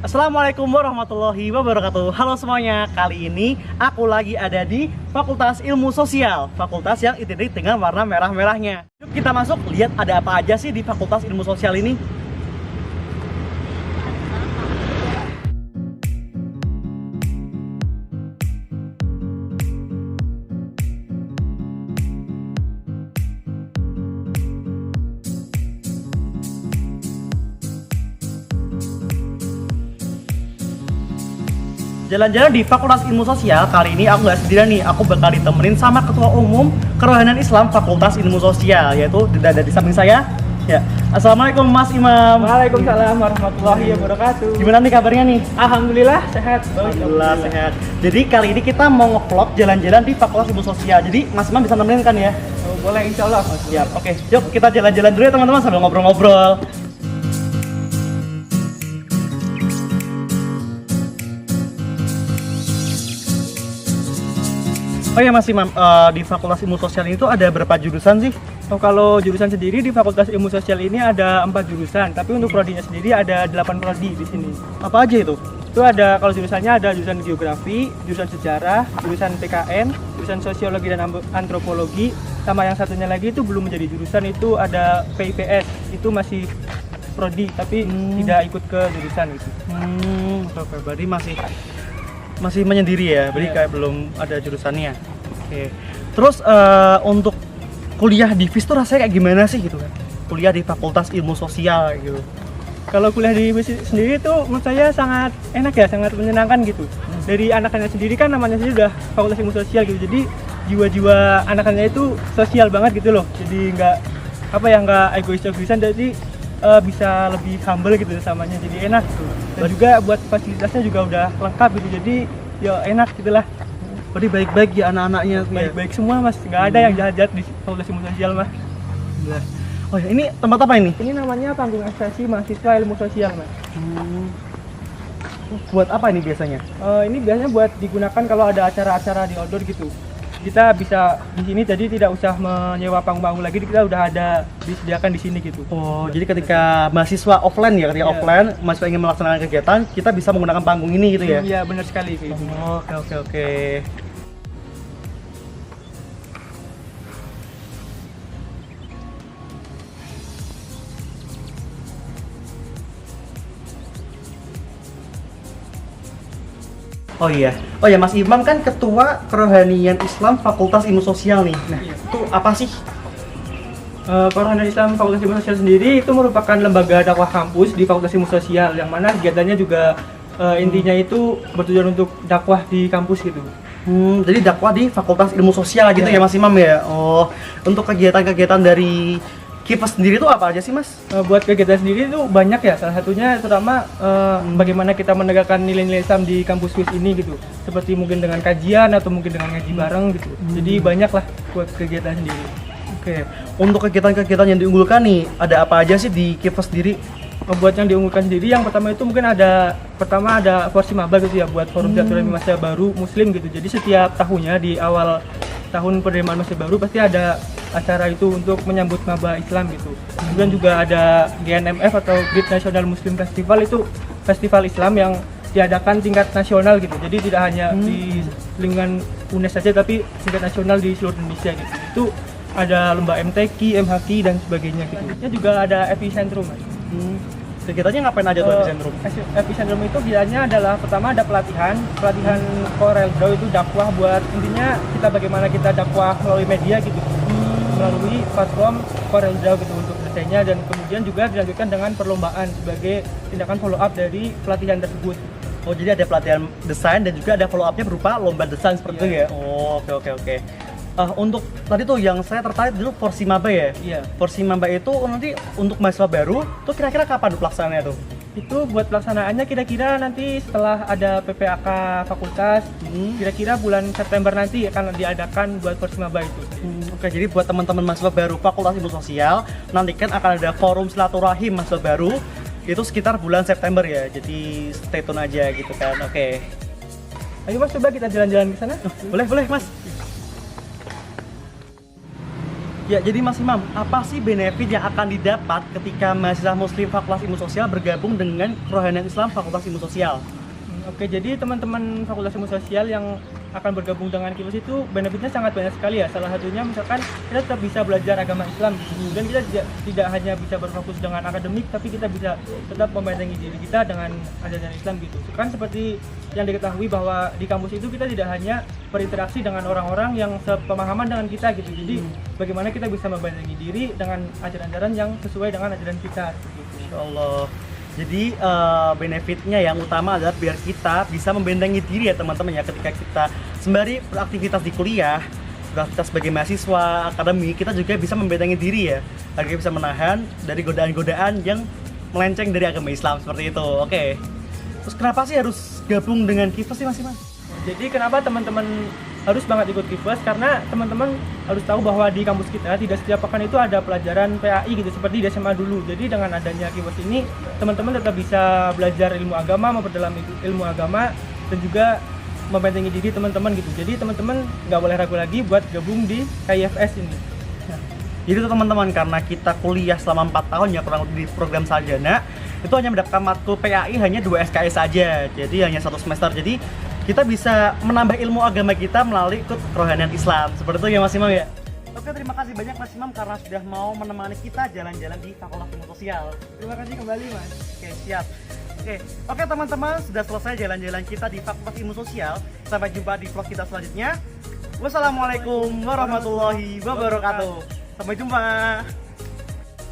Assalamualaikum warahmatullahi wabarakatuh. Halo semuanya, kali ini aku lagi ada di Fakultas Ilmu Sosial, fakultas yang identik dengan warna merah-merahnya. Yuk kita masuk, lihat ada apa aja sih di Fakultas Ilmu Sosial ini. Jalan-jalan di Fakultas Ilmu Sosial kali ini aku nggak sendirian nih, aku bakal ditemenin sama Ketua Umum Kerohanian Islam Fakultas Ilmu Sosial, yaitu ada di samping saya. Ya, Assalamualaikum Mas Imam. Waalaikumsalam warahmatullahi wabarakatuh. Gimana nih kabarnya nih? Alhamdulillah sehat. Alhamdulillah sehat. Jadi kali ini kita mau nge-vlog jalan-jalan di Fakultas Ilmu Sosial. Jadi Mas Imam bisa nemenin kan ya? Oh, boleh, insya Allah. Siap. Oke, yuk kita jalan-jalan dulu ya teman-teman sambil ngobrol-ngobrol. Oh ya Mas Imam, di Fakultas Ilmu Sosial ini tuh ada berapa jurusan sih? Oh, kalau jurusan sendiri di Fakultas Ilmu Sosial ini ada 4 jurusan, tapi untuk prodinya sendiri ada 8 prodi di sini. Apa aja itu? Itu ada, kalau jurusannya ada jurusan geografi, jurusan sejarah, jurusan PKN, jurusan sosiologi dan antropologi, sama yang satunya lagi itu belum menjadi jurusan, itu ada PIPS, itu masih prodi tapi tidak ikut ke jurusan itu. Oke, berarti masih menyendiri ya, berarti Iya. kayak belum ada jurusannya. Oke. Terus untuk kuliah di FIS tuh rasanya kayak gimana sih gitu kan? Kuliah di Fakultas Ilmu Sosial gitu. Kalau kuliah di UIS sendiri itu menurut saya sangat enak ya, sangat menyenangkan gitu. Dari anak-anaknya sendiri kan namanya sendiri udah Fakultas Ilmu Sosial gitu, jadi jiwa-jiwa anak-anaknya itu sosial banget gitu loh. Jadi nggak egois-egoisan, jadi bisa lebih humble gitu samanya, jadi enak gitu. Dan juga buat fasilitasnya juga udah lengkap gitu, jadi ya enak gitulah. Berarti baik-baik ya anak-anaknya tuh ya? Baik-baik semua mas, nggak ada yang jahat-jahat di Fakultas Ilmu Sosial mas. Oh ya, ini tempat apa ini? Ini namanya panggung ekspresi mahasiswa ilmu sosial mas. Buat apa ini biasanya? Ini biasanya buat digunakan kalau ada acara-acara di outdoor gitu. Kita bisa di sini, jadi tidak usah menyewa panggung-panggung lagi, kita udah ada disediakan di sini gitu. Oh, jadi ketika mahasiswa offline ya, ketika Iya. offline mahasiswa ingin melaksanakan kegiatan, kita bisa menggunakan panggung ini gitu ya? Iya benar sekali gitu. Oh, oke. Oh ya Mas Imam kan Ketua Kerohanian Islam Fakultas Ilmu Sosial nih. Nah, Iya. itu apa sih? Kerohanian Islam Fakultas Ilmu Sosial sendiri itu merupakan lembaga dakwah kampus di Fakultas Ilmu Sosial, yang mana kegiatannya juga intinya itu bertujuan untuk dakwah di kampus gitu. Jadi dakwah di Fakultas Ilmu Sosial gitu ya Iya. Mas Imam ya. Oh, untuk kegiatan-kegiatan dari KIPAS sendiri itu apa aja sih Mas? Buat kegiatan sendiri itu banyak ya, salah satunya terutama bagaimana kita menegakkan nilai-nilai Islam di kampus WIS ini gitu, seperti mungkin dengan kajian atau mungkin dengan ngaji bareng gitu. Jadi banyak lah buat kegiatan sendiri. Oke, untuk kegiatan-kegiatan yang diunggulkan nih, ada apa aja sih di KIPAS sendiri? Buat yang diunggulkan sendiri, yang pertama itu mungkin ada Forsi Maba gitu ya, buat forum silaturahmi mahasiswa baru muslim gitu. Jadi setiap tahunnya di awal tahun penerimaan mahasiswa baru pasti ada acara itu untuk menyambut maba Islam gitu. Kemudian juga ada GNMF atau Great National Muslim Festival, itu festival Islam yang diadakan tingkat nasional gitu. Jadi tidak hanya di lingkungan UNES saja, tapi tingkat nasional di seluruh Indonesia gitu. Itu ada lomba MTQ, MHQ dan sebagainya gitu. Ini juga ada epicentrum mas. Kegiatannya ngapain aja tuh epicentrum? Epicentrum itu biasanya adalah pertama ada pelatihan Corel Draw, itu dakwah, buat intinya kita bagaimana kita dakwah melalui media gitu, melalui platform Corel Draw gitu untuk desainnya, dan kemudian juga dilanjutkan dengan perlombaan sebagai tindakan follow up dari pelatihan tersebut. Oh, jadi ada pelatihan desain dan juga ada follow up-nya berupa lomba desain seperti itu ya? Oh, oke. Untuk tadi tuh yang saya tertarik dulu Forsi Maba ya? Iya. Forsi Maba itu nanti untuk mahasiswa baru tuh kira-kira kapan pelaksanaannya tuh? Itu buat pelaksanaannya kira-kira nanti setelah ada PPAK fakultas, kira-kira bulan September nanti akan diadakan buat Forsi Maba itu. Oke, jadi buat teman-teman mahasiswa baru Fakultas Ilmu Sosial, nanti kan akan ada forum silaturahim mahasiswa baru itu sekitar bulan September ya. Jadi stay tune aja gitu kan. Oke. Ayo mas, coba kita jalan-jalan ke sana. Boleh Mas. Ya, jadi Mas Imam, apa sih benefit yang akan didapat ketika mahasiswa muslim Fakultas Ilmu Sosial bergabung dengan kerohanian Islam Fakultas Ilmu Sosial? Oke, jadi teman-teman Fakultas Ilmu Sosial yang akan bergabung dengan Kifas itu benefitnya sangat banyak sekali ya. Salah satunya misalkan kita tetap bisa belajar agama Islam dan kita tidak hanya bisa berfokus dengan akademik, tapi kita bisa tetap membentengi diri kita dengan ajaran Islam gitu. Kan seperti yang diketahui bahwa di kampus itu kita tidak hanya berinteraksi dengan orang-orang yang sepemahaman dengan kita gitu. Jadi bagaimana kita bisa membentengi diri dengan ajaran-ajaran yang sesuai dengan ajaran kita gitu. Insya Allah. Jadi benefitnya yang utama adalah biar kita bisa membentengi diri ya teman-teman ya, ketika kita sembari beraktivitas di kuliah, beraktivitas sebagai mahasiswa akademik, kita juga bisa membentengi diri ya, agar kita bisa menahan dari godaan-godaan yang melenceng dari agama Islam seperti itu. Oke. Terus kenapa sih harus gabung dengan Kifas sih Mas Iman? Jadi kenapa teman-teman harus banget ikut Kifas? Karena teman-teman harus tahu bahwa di kampus kita tidak setiap pekan itu ada pelajaran PAI gitu seperti di SMA dulu. Jadi dengan adanya Kifas ini teman-teman tetap bisa belajar ilmu agama, memperdalam ilmu agama dan juga membentengi diri teman-teman gitu. Jadi teman-teman nggak boleh ragu lagi buat gabung di KIFS ini. Jadi itu teman-teman, karena kita kuliah selama 4 tahun ya kurang lebih di program sarjana, itu hanya mendapatkan matkul PAI hanya 2 SKS saja. Jadi hanya 1 semester. Jadi kita bisa menambah ilmu agama kita melalui ikut kerohanian Islam. Seperti itu ya Mas Imam ya. Oke, terima kasih banyak Mas Imam karena sudah mau menemani kita jalan-jalan di Fakultas Ilmu Sosial. Terima kasih kembali Mas. Oke, siap. Oke teman-teman, sudah selesai jalan-jalan kita di Fakultas Ilmu Sosial. Sampai jumpa di vlog kita selanjutnya. Wassalamualaikum warahmatullahi wabarakatuh. Sampai jumpa.